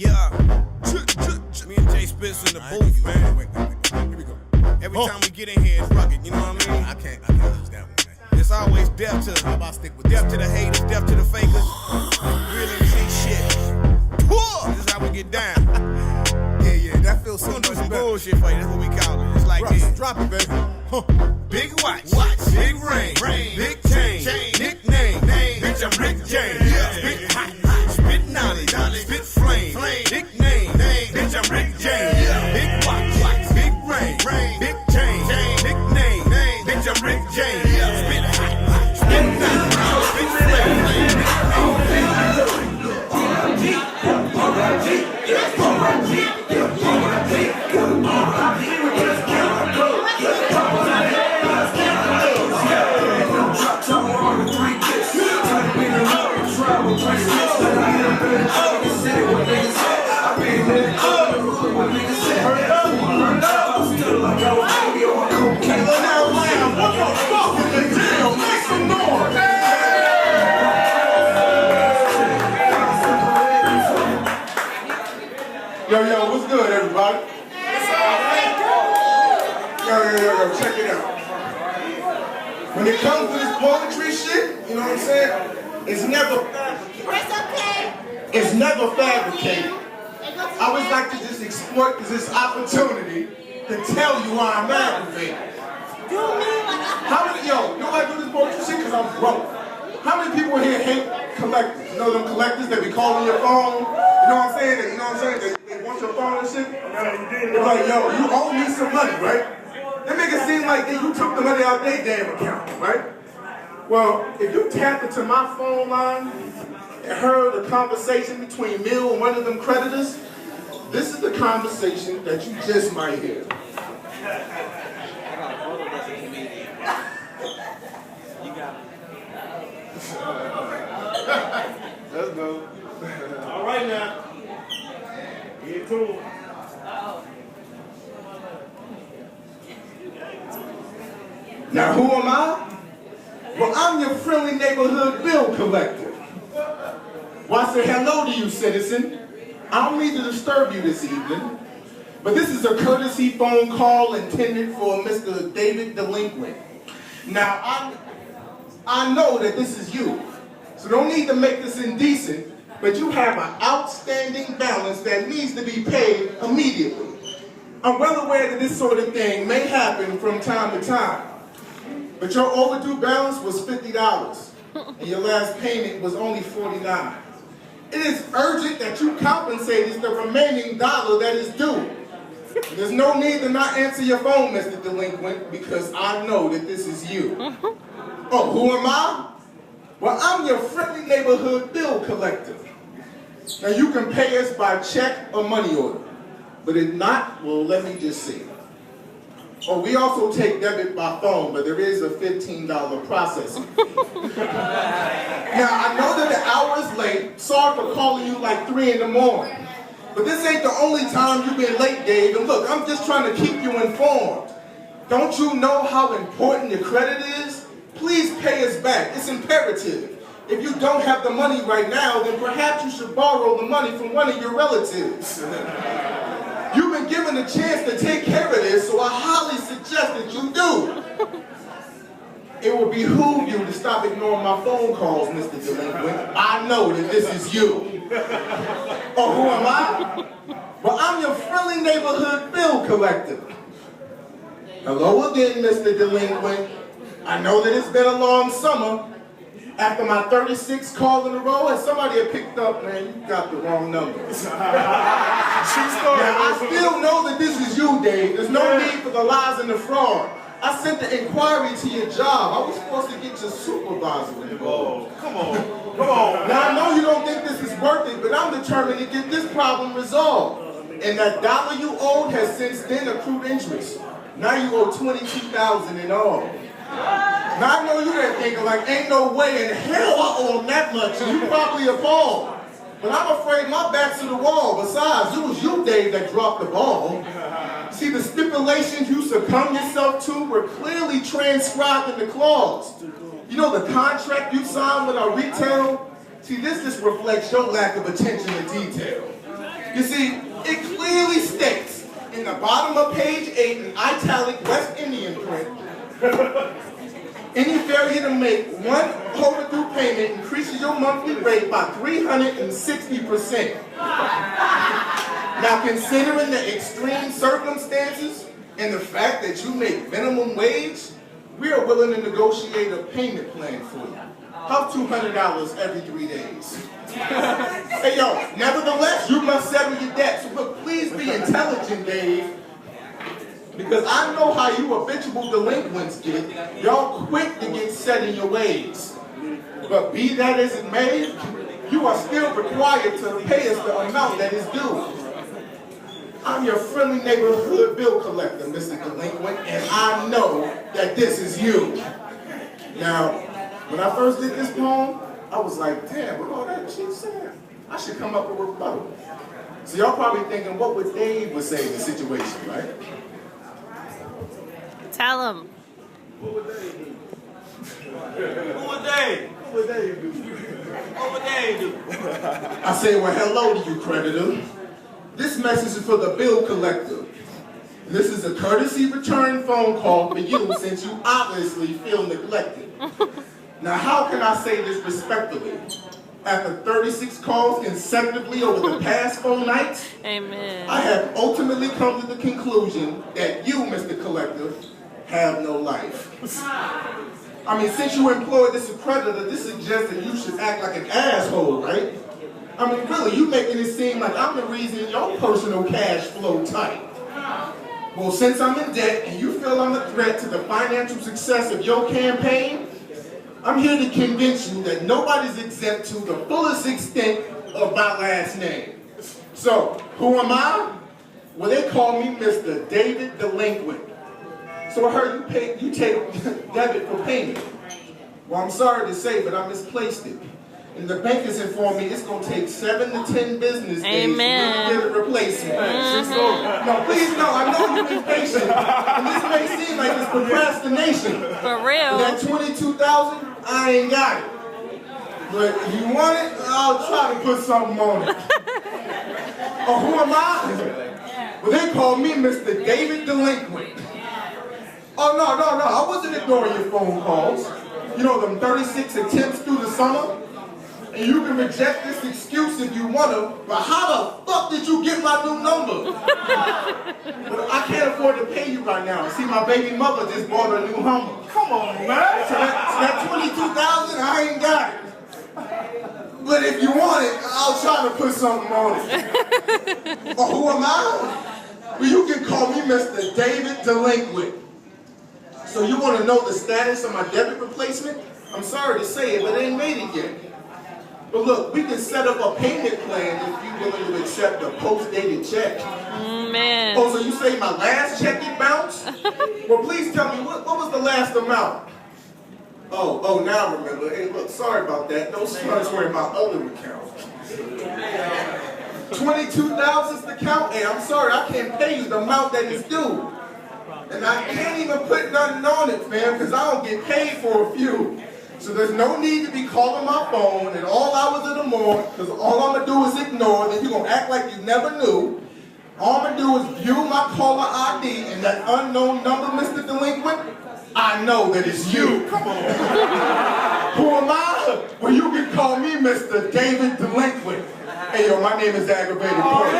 Yeah. Me and Jay Spitz in the booth, man. Wait. Here we go. Every time we get in here, it's rugged, you know what I mean? I can't use that one, man. It's always death to How about stick with death this to the one? haters, death to the fakers. Real MC shit. This is how we get down. Yeah, that feels so We're gonna do much some better. bullshit for you, that's what we call it. It's like Russ, this. drop it, baby. Big watch, big rain, big chain, nickname, bitch I'm Rick James. Spit hot, spit knowledge, spit flame, nickname, bitch I'm Rick James. Big watch, big rain, big chain, nickname, bitch I'm Rick James. Spit hot, spit knowledge, spit flame. Yo, what's good, everybody? Yo, check it out. When it comes to this poetry shit, you know what I'm saying? It's never fabricated. I always like to just exploit this opportunity to tell you why I'm aggravated. How many, you know why I do this poetry shit? Because I'm broke. How many people here hate collectors? You know them collectors that be calling your phone? You know what I'm saying? They want your phone and shit? They're like, yo, you owe me some money, right? That make it seem like you took the money out their damn account, right? Well, if you tapped into my phone line and heard a conversation between Mill and one of them creditors, this is the conversation that you just might hear. Let's go. All right now. Get to it. Now who am I? Well, I'm your friendly neighborhood bill collector. Well, I say hello to you, citizen. I don't mean to disturb you this evening, but this is a courtesy phone call intended for Mr. David Delinquent. Now, I know that this is you, so don't need to make this indecent, but you have an outstanding balance that needs to be paid immediately. I'm well aware that this sort of thing may happen from time to time, but your overdue balance was $50, and your last payment was only $49. It is urgent that you compensate the remaining dollar that is due. There's no need to not answer your phone, Mr. Delinquent, because I know that this is you. Oh, who am I? Well, I'm your friendly neighborhood bill collector. Now, you can pay us by check or money order, but if not, well, let me just see. Oh, we also take debit by phone, but there is a $15 processing fee. Now, I know that the hour is late. Sorry for calling you like 3 in the morning. But this ain't the only time you've been late, Dave. And look, I'm just trying to keep you informed. Don't you know how important your credit is? Please pay us back. It's imperative. If you don't have the money right now, then perhaps you should borrow the money from one of your relatives. You've been given a chance to take care of this, so I highly suggest that you do. It would behoove you to stop ignoring my phone calls, Mr. Delinquent. I know that this is you. Oh, who am I? Well, I'm your friendly neighborhood bill collector. Hello again, Mr. Delinquent. I know that it's been a long summer. After my 36th call in a row, and somebody had picked up, man, you got the wrong number. Now, I still know that this is you, Dave. There's no need for the lies and the fraud. I sent the inquiry to your job. I was supposed to get your supervisor involved. Come on. Now, I know you don't think this is worth it, but I'm determined to get this problem resolved. And that dollar you owed has since then accrued interest. Now you owe $22,000 in all. Now I know you ain't thinking like, ain't no way in hell I owe him that much, and you probably appalled. But I'm afraid my back's to the wall. Besides, it was you, Dave, that dropped the ball. See, the stipulations you succumbed yourself to were clearly transcribed in the clause. You know the contract you signed with our retail? See, this just reflects your lack of attention to detail. You see, it clearly states in the bottom of page 8 in italic West Indian print, any failure to make one overdue payment increases your monthly rate by 360%. Now, considering the extreme circumstances and the fact that you make minimum wage, we are willing to negotiate a payment plan for you. How $200 every 3 days? Hey, yo, nevertheless, you must settle your debts. So look, please be intelligent, Dave. Because I know how you habitual delinquents get. Y'all quick to get set in your ways. But be that as it may, you are still required to pay us the amount that is due. I'm your friendly neighborhood bill collector, Mr. Delinquent, and I know that this is you. Now, when I first did this poem, I was like, damn, what all that shit said? I should come up with a rebuttal. So y'all probably thinking, what would Dave would say in the situation, right? Tell him. What would Dave do? Who would they? What would Dave do? What would they do? I say, well, hello to you, creditor. This message is for the bill collector. This is a courtesy return phone call for you since you obviously feel neglected. Now, how can I say this respectfully? After 36 calls consecutively over the past 4 nights, Amen. I have ultimately come to the conclusion that you, Mr. Collector, have no life. I mean, since you employed this creditor, this suggests that you should act like an asshole, right? I mean, really, you making it seem like I'm the reason your personal cash flow tight. Well, since I'm in debt and you feel I'm a threat to the financial success of your campaign, I'm here to convince you that nobody's exempt to the fullest extent of my last name. So, who am I? Well, they call me Mr. David Delinquent. So I heard you take debit for payment. Well, I'm sorry to say, but I misplaced it. And the bank has informed me it's going to take 7 to 10 business days to get a replacement. No, please, no, I know you're impatient. And this may seem like it's procrastination. For real. That $22,000, I ain't got it. But if you want it, I'll try to put something on it. Oh, who am I? Well, they call me Mr. David Delinquent. Oh, no, I wasn't ignoring your phone calls. You know, them 36 attempts through the summer? And you can reject this excuse if you want to, but how the fuck did you get my new number? But I can't afford to pay you right now. See, my baby mother just bought a new Hummer. Come on, man. So that $22,000, I ain't got it. But if you want it, I'll try to put something on it. Or who am I? Well, you can call me Mr. David Delinquent. So you want to know the status of my debit replacement? I'm sorry to say it, but they ain't made it yet. But look, we can set up a payment plan if you're willing to accept a post-dated check. Man. Oh, so you say my last check it bounced? Well, please tell me, what was the last amount? Oh, now I remember. Hey, look, sorry about that. Those funds were in my other account. 22,000's the count? Hey, I'm sorry, I can't pay you the amount that is due. And I can't even put nothing on it, fam, because I don't get paid for a few. So there's no need to be calling my phone at all hours of the morning, because all I'm going to do is ignore, then you're going to act like you never knew. All I'm going to do is view my caller ID and that unknown number, Mr. Delinquent. I know that it's you. Come on. Who am I? Well, you can call me Mr. David Delinquent. Hey, yo, my name is Aggravated Poet.